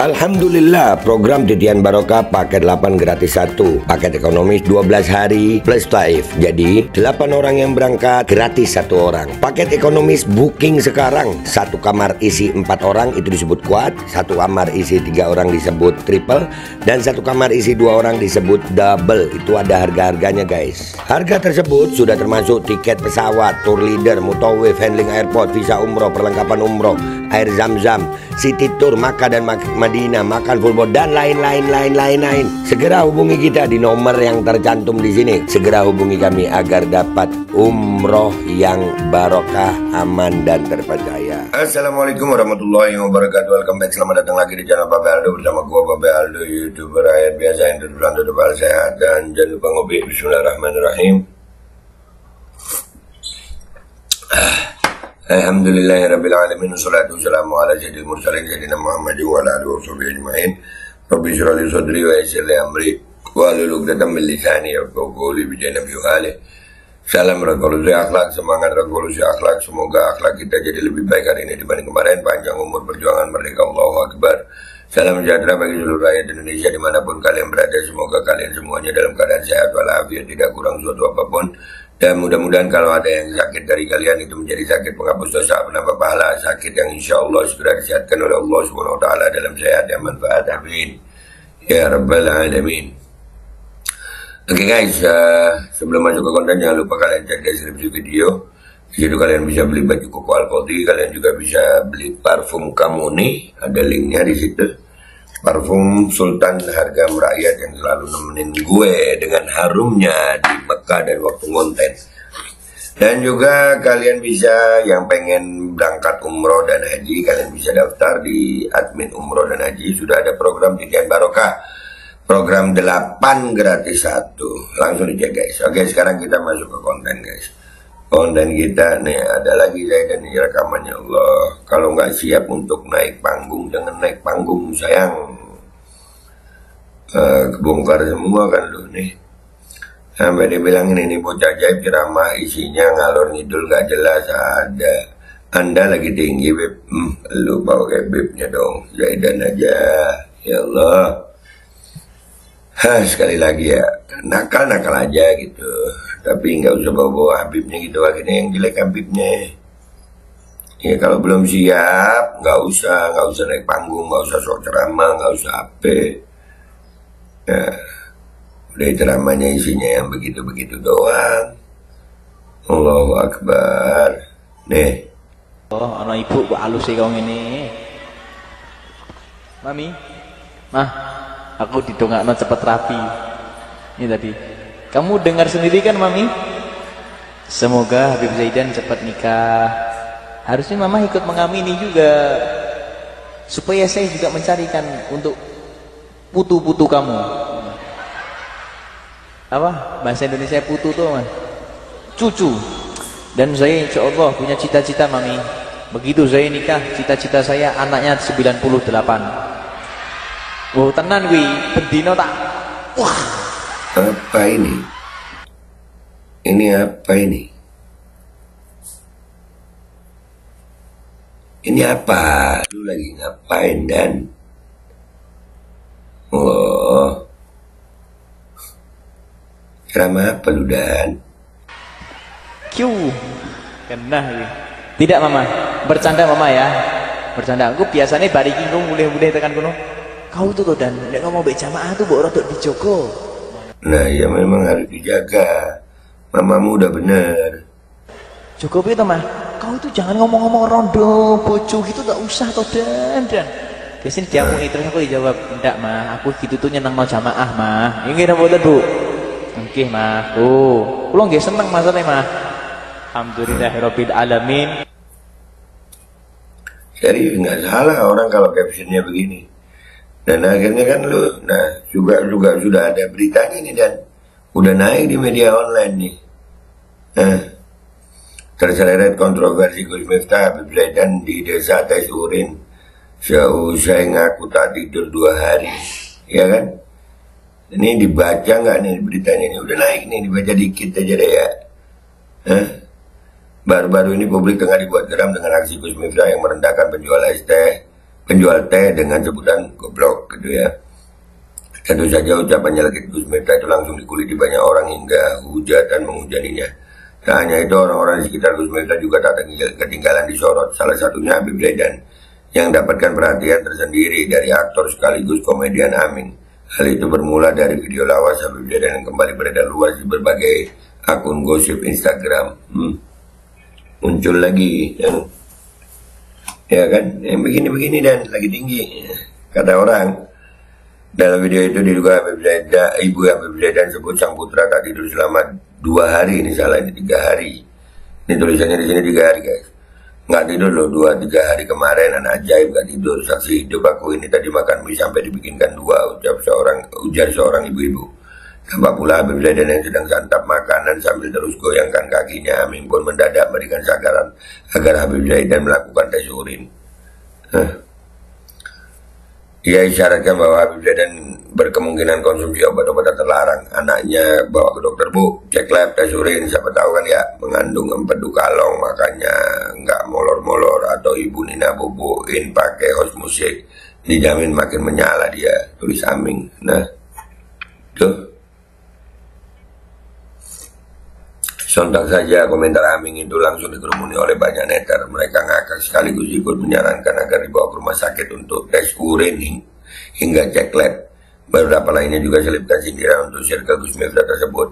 Alhamdulillah, program Titian Barokah paket 8 gratis 1, paket ekonomis 12 hari plus taif. Jadi 8 orang yang berangkat gratis 1 orang. Paket ekonomis booking sekarang, 1 kamar isi 4 orang itu disebut quad, 1 kamar isi 3 orang disebut triple, dan 1 kamar isi 2 orang disebut double. Itu ada harga-harganya guys. Harga tersebut sudah termasuk tiket pesawat, tour leader, mutawif, handling airport, visa umroh, perlengkapan umroh, air zam-zam, city tour, Makkah dan Madinah, makan full board, dan lain-lain. Segera hubungi kita di nomor yang tercantum di sini. Segera hubungi kami agar dapat umroh yang barokah, aman dan terpercaya. Assalamualaikum warahmatullahi wabarakatuh. Welcome back, selamat datang lagi di channel Babe Aldo bersama gua Babe Aldo, YouTuber rakyat biasa yang duduk sehat, dan jangan lupa ngopi. Bismillahirrahmanirrahim. Alhamdulillahirrabbilalamin. Wassalatu wassalamu ala sayyidil mursalin sayyidina Muhammadin wa ala alihi wa sahbihi ajma'in. Rabbi shrah li sadri wa yassir li amri wahlul 'uqdatam min lisani yafqahu qawli bi janabi hali. Salam revolusi akhlak, semangat revolusi akhlak. Semoga akhlak kita jadi lebih baik hari ini dibanding kemarin. Panjang umur, perjuangan merdeka, Allahu Akbar. Salam sejahtera bagi seluruh rakyat Indonesia dimanapun kalian berada. Semoga kalian semuanya dalam keadaan sehat walafiat, tidak kurang suatu apapun. Dan mudah-mudahan kalau ada yang sakit dari kalian itu menjadi sakit penghapus dosa, penambah pahala, sakit yang insya Allah segera disehatkan oleh Allah SWT dalam sehat dan manfaat. Amin ya rabbal alamin. Oke guys, sebelum masuk ke konten jangan lupa kalian cek deskripsi video. Di situ kalian bisa beli baju koko Alpoti, kalian juga bisa beli parfum Kamuni, ada linknya di situ. Parfum Sultan harga merakyat yang selalu nemenin gue dengan harumnya di Mekah dan waktu konten. Dan juga kalian bisa yang pengen berangkat umroh dan haji, kalian bisa daftar di admin umroh dan haji. Sudah ada program Titian Barokah, program 8 gratis 1. Langsung dicek guys. Oke, sekarang kita masuk ke konten guys. Konten kita nih ada lagi saya dan ini rekamannya. Allah, kalau nggak siap untuk naik panggung jangan naik panggung sayang. Kebongkar semua kan lu nih. Sampai dia bilang ini bocah ajaib ceramah isinya ngalor ngidul gak jelas. Ada Anda lagi tinggi beb, lu bawa kayak bebnya dong, Zaidan aja. Ya Allah. Sekali lagi ya, nakal aja gitu. Tapi nggak usah bawa Habibnya gitu, akhirnya yang jelek Habibnya. Ya kalau belum siap nggak usah naik panggung, nggak usah sok ceramah, nggak usah apa. Nah, udah ceramahnya isinya yang begitu-begitu doang. Allahu Akbar. Nih. Oh, anak ibu kok halus sih kau ini. Mami, mah, aku didongakno cepet rapi. Ini tadi. Kamu dengar sendiri kan, Mami? Semoga Habib Zaidan cepat nikah. Harusnya Mama ikut mengamini juga, supaya saya juga mencarikan untuk putu-putu kamu. Apa bahasa Indonesia putu tuh Mas? Cucu. Dan saya insya Allah punya cita-cita Mami. Begitu saya nikah, cita-cita saya anaknya 98. Oh tenan wi, bendino tak. Wah. Apa ini? Ini apa ini? Ini apa? Lu lagi ngapain Dan? Oh, ceramah apa lu Dan? Q, kena ya. Tidak Mama, bercanda Mama ya. Bercanda. Aku biasanya bariki ku mulai tekan kuno. Kau tuh Dan, nek ngomong mbek jamaah tuh mbok rodok dijogo. Nah ya memang harus dijaga. Mamamu udah bener. Cukup itu Mah. Kau itu jangan ngomong-ngomong rondo bojo gitu, gak usah toh Dan. Biasanya diamuni terus aku dijawab, enggak Mah, aku gitu tuh nyenang mau jamaah Mah. Ini mboten Bu. Nggih Mah. Oh, kula nggih seneng masalahnya Mah. Alhamdulillahirabbil alamin. Serius nggak salah orang kalau captionnya begini. Dan akhirnya kan lu, nah juga sudah ada beritanya nih Dan, udah naik di media online nih. Terseret kontroversi Gus Miftah Habib Zaidan di desa tes urin. Seusai ngaku tak tidur 2 hari, ya kan? Ini dibaca nggak nih beritanya ini? Udah naik nih, dibaca dikit aja deh ya. Baru-baru ini publik tengah dibuat geram dengan aksi Gus Miftah yang merendahkan penjual es teh penjual teh dengan sebutan goblok gitu ya. Tentu saja ucapannya Legit Gus Miftah itu langsung dikuliti banyak orang hingga hujatan menghujaninya. Tak hanya itu, orang-orang di sekitar Gus Miftah juga tak ketinggalan disorot, salah satunya Habib Zaidan yang dapatkan perhatian tersendiri dari aktor sekaligus komedian Aming. Hal itu bermula dari video lawas Habib Zaidan yang kembali beredar luas di berbagai akun gosip Instagram. Muncul lagi ya kan, yang begini-begini dan lagi tinggi, kata orang. Dalam video itu diduga ibu Habib Zaidan sebut sang putra tak tidur selama 2 hari, ini salah, ini 3 hari. Ini tulisannya di sini 3 hari guys. Nggak tidur loh, 2-3 hari kemarin, anak ajaib nggak tidur. Saksi hidup aku ini tadi makan mie sampai dibikinkan 2, ujar seorang ibu-ibu. Tampak pula Habib Zaidan yang sedang santap makanan sambil terus goyangkan kakinya. Aming pun mendadak memberikan sagaran agar Habib Zaidan melakukan tes urin. Ia isyaratkan bahwa Habib Zaidan berkemungkinan konsumsi obat-obatan terlarang. Anaknya bawa ke dokter, bu, cek lab, tes urin, siapa tahu kan ya mengandung empedu kalong, makanya nggak molor-molor, atau ibu Nina boboin pakai host musik, dijamin makin menyala dia, tulis Aming. Nah, tuh. Sontak saja komentar Aming itu langsung dikerumuni oleh banyak netter. Mereka ngakak sekaligus ikut menyarankan agar dibawa ke rumah sakit untuk tes urin hingga cek lab. Beberapa lainnya juga selipkan sindiran untuk circle Gus Miftah tersebut.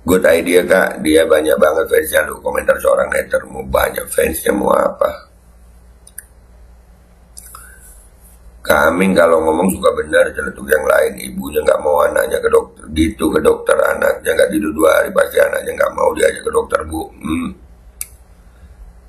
Good idea kak, dia banyak banget fansnya lu, komentar seorang netter. Mau banyak fansnya mau apa? Kak Aming kalau ngomong suka benar, celetuk yang lain. Ibunya nggak mau anaknya ke dokter, gitu ke dokter, anaknya nggak tidur 2 hari, pasti anaknya nggak mau diajak ke dokter, bu.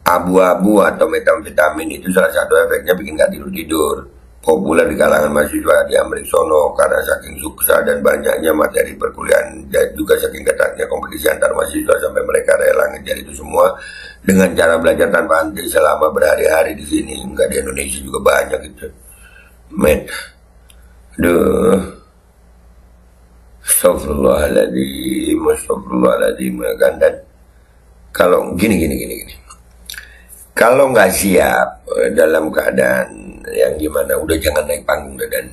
Abu-abu atau metamfetamin itu salah satu efeknya bikin nggak tidur-tidur. Populer di kalangan mahasiswa di Amerika sono karena saking sukses dan banyaknya materi perkuliahan dan juga saking ketatnya kompetisi antar mahasiswa sampai mereka rela ngejar itu semua dengan cara belajar tanpa henti selama berhari-hari di sini. Nggak di Indonesia juga banyak gitu. Aduh, astagfirullahaladzim, kan. Dan kalau gini, kalau nggak siap dalam keadaan yang gimana, udah jangan naik panggung dan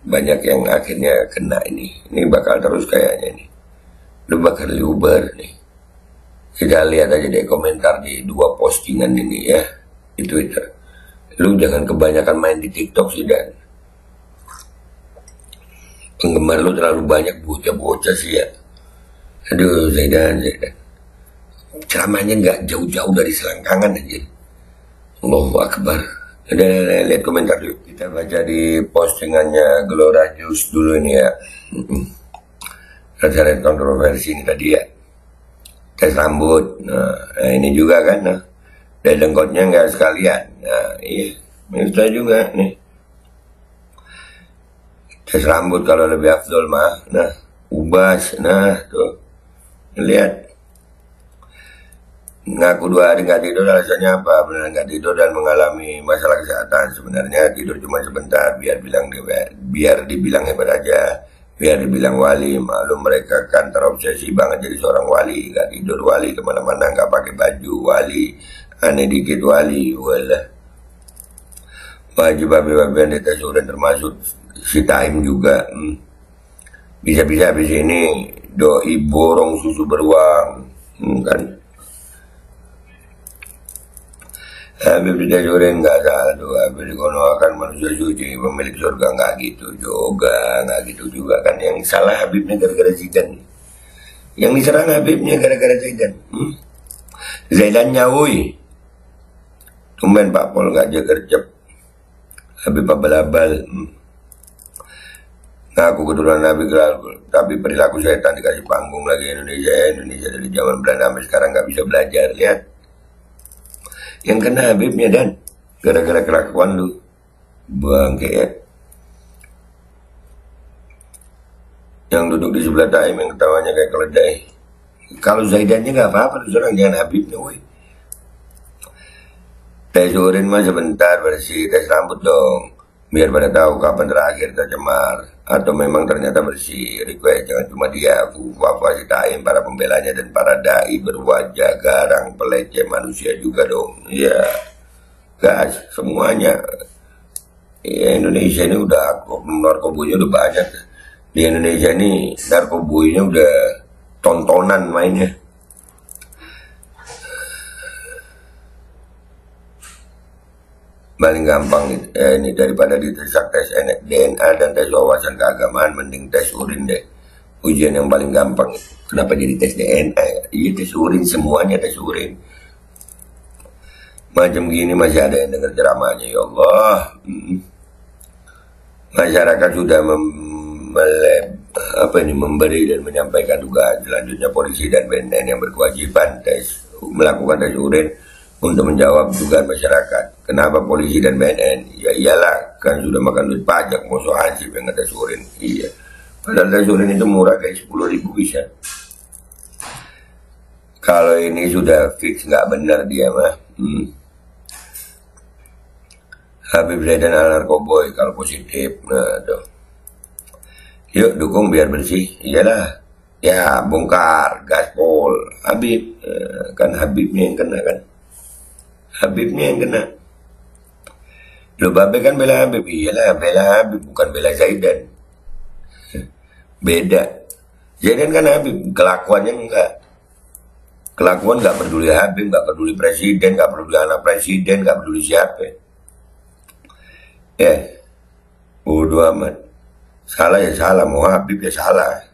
banyak yang akhirnya kena ini bakal terus kayaknya nih, lu bakal diuber nih. Kita lihat aja deh komentar di 2 postingan ini ya di Twitter. Lu jangan kebanyakan main di TikTok sih, dan penggemar lu terlalu banyak bocah-bocah sih ya. Aduh, Zaidan. Ceramahnya nggak jauh-jauh dari selangkangan aja. Allahu Akbar. Udah lihat komentar dulu. Kita baca di postingannya Gelora News dulu ini ya. Kita lihat kontroversi ini tadi ya. Tes rambut. Nah ini juga kan. Nah. Dan dengkotnya nggak sekalian. Nah iya, Miftah juga nih. Tes rambut kalau lebih afdol mah. Nah, ubas. Nah tuh, lihat. Ngaku 2 hari nggak tidur, alasannya apa? Benar nggak tidur dan mengalami masalah kesehatan. Sebenarnya tidur cuma sebentar, biar dibilang hebat aja, biar dibilang wali. Maklum mereka kan terobsesi banget jadi seorang wali. Nggak tidur wali, kemana-mana nggak pakai baju wali. Aneh dikit wali, walah. Wajib babi-babian di tes urin termasuk si Taim juga. Bisa-bisa habis ini doi borong susu beruang, kan? Habib di tes urin nggak salah tuh. Habib dikonoakan manusia suci, pemilik surga, nggak gitu juga kan? Yang salah Habibnya gara-gara Zaidan. Yang diserang Habibnya gara-gara Zaidan. Zaidan nyawi. Tumben Pak Pol nggak gercep. Habib abal-abal. Ngaku keturunan Nabi, tapi perilaku setan dikasih panggung lagi Indonesia dari zaman Belanda sampai sekarang nggak bisa belajar. Lihat yang kena Habibnya dan gara-gara kelakuan lu bangke ya. Yang duduk di sebelah Taim yang ketawanya kayak keledai. Kalau Zaidannya nggak apa-apa, lu serang, jangan Habibnya woi. Tes urin mah sebentar bersih, tes rambut dong, biar pada tahu kapan terakhir tercemar atau memang ternyata bersih. Request jangan cuma dia, Fufa si Taim, para pembelanya dan para dai berwajah garang peleceh manusia juga dong. Ya, gas, semuanya. Ya, Indonesia ini udah narkobonya udah banyak. Di Indonesia ini narkobonya udah tontonan mainnya. Paling gampang ini daripada didesak tes DNA dan tes wawasan keagamaan, mending tes urin deh. Ujian yang paling gampang. Kenapa jadi tes DNA ya? Iya, tes urin, semuanya tes urin. Macam gini masih ada yang dengar ceramahnya, ya Allah. Masyarakat sudah memberi dan menyampaikan dugaan. Selanjutnya polisi dan BNN yang berkewajiban melakukan tes urin untuk menjawab dugaan masyarakat. Kenapa polisi dan BNN? Ya iyalah, kan sudah makan duit pajak, mau so hansip yang tes urin. Iya. Padahal tes urin itu murah, kayak 10.000 bisa. Kalau ini sudah fix nggak benar dia mah. Habib Zaidan al narkoboy kalau positif, nah tuh. Yuk dukung biar bersih, iyalah. Ya bongkar, gaspol, Habib, kan Habibnya yang kena kan. Habibnya yang kena. Lo Babe kan bela Habib, iyalah bela Habib, bukan bela Zaidan. Beda. Zaidan kan Habib, kelakuannya enggak. Kelakuan nggak peduli Habib, nggak peduli presiden, nggak peduli anak presiden, nggak peduli siapa. Ya, bodo amat. Salah ya salah, mau Habib ya salah.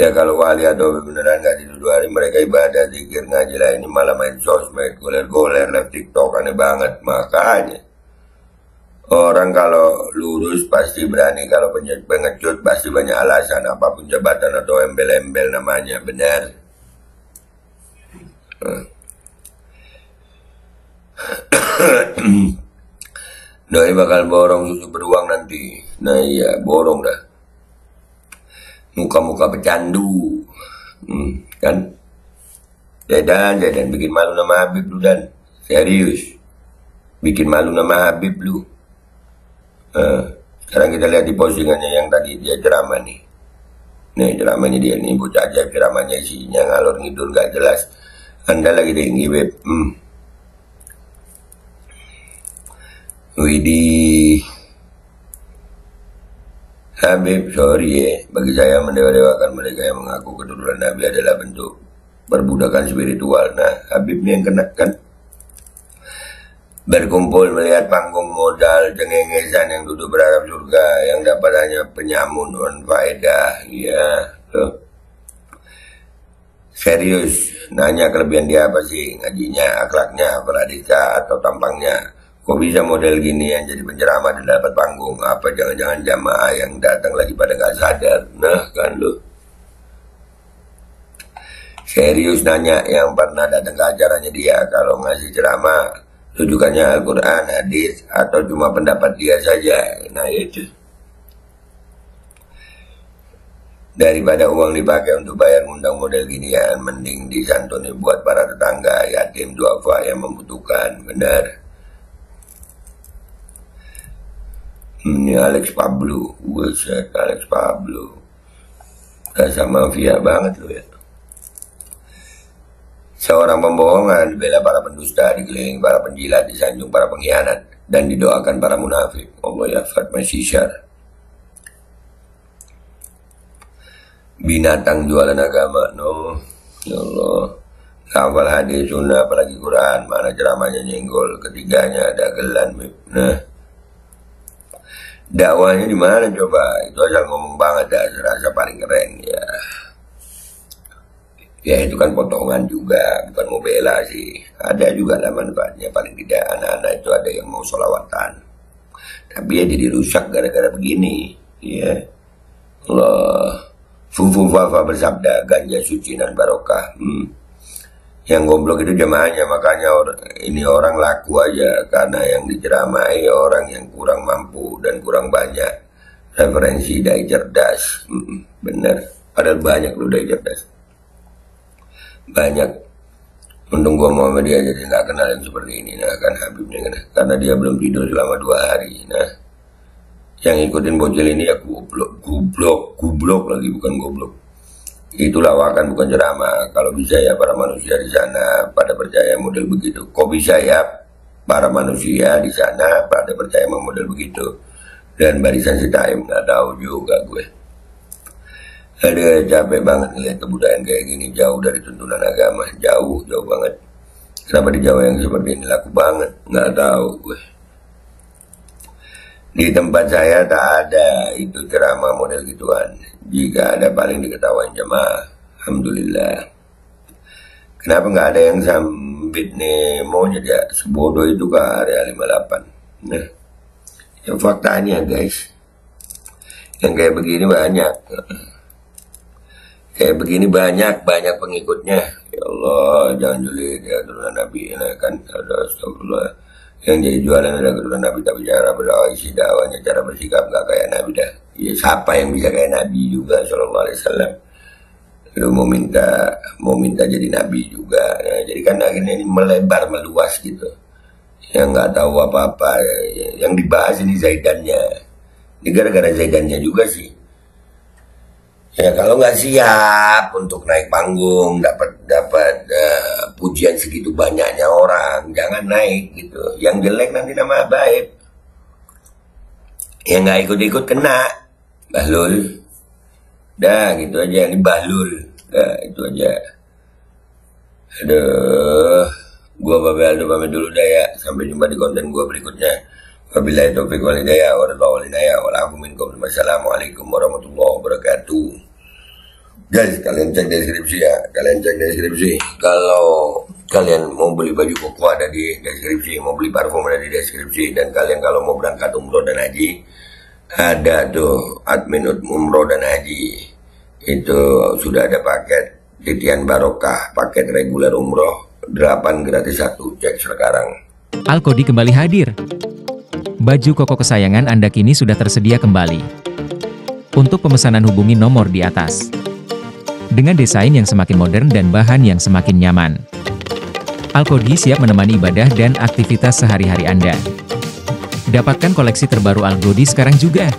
Ya kalau wali atau beneran nggak tidur 2 hari mereka ibadah, zikir, ngaji lah, ini malah main sosmed, goler-goler, live TikTok, aneh banget. Makanya orang kalau lurus pasti berani, kalau pengecut pasti banyak alasan, apapun jabatan atau embel-embel namanya, benar. Doi bakal borong susu beruang nanti. Nah iya, borong dah. Muka-muka pecandu, kan? Zaidan bikin malu nama Habib lu, dan serius bikin malu nama Habib lu. Sekarang kita lihat di postingannya yang tadi dia ceramah nih. Nih ceramahnya dia nih, bocah ajaib ceramahnya, isinya ngalor ngidul gak jelas. Anda lagi tinggi web. Widih. Habib, sorry ya, bagi saya mendewa-dewakan mereka yang mengaku keturunan Nabi adalah bentuk perbudakan spiritual. Nah, Habibnya yang kena kan. Berkumpul melihat panggung modal cengengesan yang duduk berharap surga, yang dapat hanya penyamun faedah. Iya, tuh. Serius, nanya kelebihan dia apa sih? Ngajinya, akhlaknya, peradika, atau tampangnya? Kok bisa model gini yang jadi penceramah dan dapat panggung? Apa jangan-jangan jamaah yang datang lagi pada gak sadar? Nah kan lu. Serius nanya yang pernah datang ke acaranya dia, kalau ngasih ceramah tujukannya Al-Quran, hadis, atau cuma pendapat dia saja. Nah itu. Daripada uang dipakai untuk bayar ngundang model ginian, mending disantuni buat para tetangga, yatim, duafa yang membutuhkan. Benar. Ini Alex Pablo, buset Alex Pablo, rasa mafia banget lo ya. Seorang pembohongan bela para pendusta, dikelilingi para penjilat, disanjung para pengkhianat, dan didoakan para munafik. Allah ya Fatma Syishar. Binatang jualan agama, no, ya Allah. Hafal hadis sunnah apalagi Quran, mana ceramahnya nyenggol, ketiganya ada gelan. Nah, dakwahnya di mana coba? Itu asal ngomong banget dah, serasa paling keren ya. Ya itu kan potongan juga, bukan mau bela sih. Ada juga lah manfaatnya, paling tidak anak-anak itu ada yang mau sholawatan. Tapi ya jadi rusak gara-gara begini. Ya Allah. Fufufafa bersabda, ganja suci dan barokah. Yang goblok itu jemaahnya, makanya ini orang laku aja karena yang diceramai orang yang kurang mampu dan kurang banyak referensi dai cerdas. Bener, padahal banyak lu dai cerdas, banyak. Untung gua Muhammadiyah jadi nggak kenal yang seperti ini. Nah kan Habibnya kan, karena dia belum tidur selama 2 hari. Nah yang ikutin bocil ini ya goblok lagi, bukan goblok. Itu lawakan bukan ceramah. Kalau bisa ya para manusia di sana pada percaya model begitu. Kok bisa ya para manusia di sana pada percaya model begitu? Dan barisan si Taim nggak tahu juga gue. Ada capek banget ngeliat kebudayaan kayak gini, jauh dari tuntunan agama, jauh banget. Kenapa di Jawa yang seperti ini laku banget? Nggak tahu gue. Di tempat saya tak ada itu ceramah model gituan. Jika ada paling diketawain jemaah. Alhamdulillah. Kenapa nggak ada yang sambit nih monyet ya? Sebodoh itu ke area 58. Nah, yang faktanya guys, yang kayak begini banyak. Kayak begini banyak pengikutnya. Ya Allah, jangan julid ya keturunan Nabi. Nah, kan ada astagfirullah. Yang jadi jualan ada keturunan Nabi, tapi cara berdakwah, isi dakwahnya, cara bersikap nggak kayak Nabi dah. Ya, siapa yang bisa kayak Nabi juga Sallallahu Alaihi Wasallam? Lu mau minta jadi Nabi juga. Nah, jadi kan akhirnya ini melebar meluas gitu. Yang nggak tahu apa-apa. Yang dibahas ini Zaidannya. Ini gara-gara Zaidannya juga sih. Ya kalau nggak siap untuk naik panggung, dapat pujian segitu banyaknya orang, jangan naik gitu. Yang jelek nanti nama baik. Yang nggak ikut-ikut kena, bahlul. Dah gitu aja, ini bahlul. Dah itu aja. Aduh, gua Babel Aldo pamit dulu dah ya. Sampai jumpa di konten gua berikutnya. Wabillahi taufiq wal hidayah warahmatullahi wabarakatuh. Wassalamualaikum warahmatullahi wabarakatuh. Guys, kalian cek deskripsi ya. Kalau kalian mau beli baju koko ada di deskripsi, mau beli parfum ada di deskripsi, dan kalian kalau mau berangkat umroh dan haji ada tuh admin umroh dan haji. Itu sudah ada paket titian barokah, paket reguler umroh 8 gratis 1. Cek sekarang. Al-Kodi kembali hadir. Baju koko kesayangan Anda kini sudah tersedia kembali. Untuk pemesanan hubungi nomor di atas. Dengan desain yang semakin modern dan bahan yang semakin nyaman. Al-Kodi siap menemani ibadah dan aktivitas sehari-hari Anda. Dapatkan koleksi terbaru Al-Kodi sekarang juga.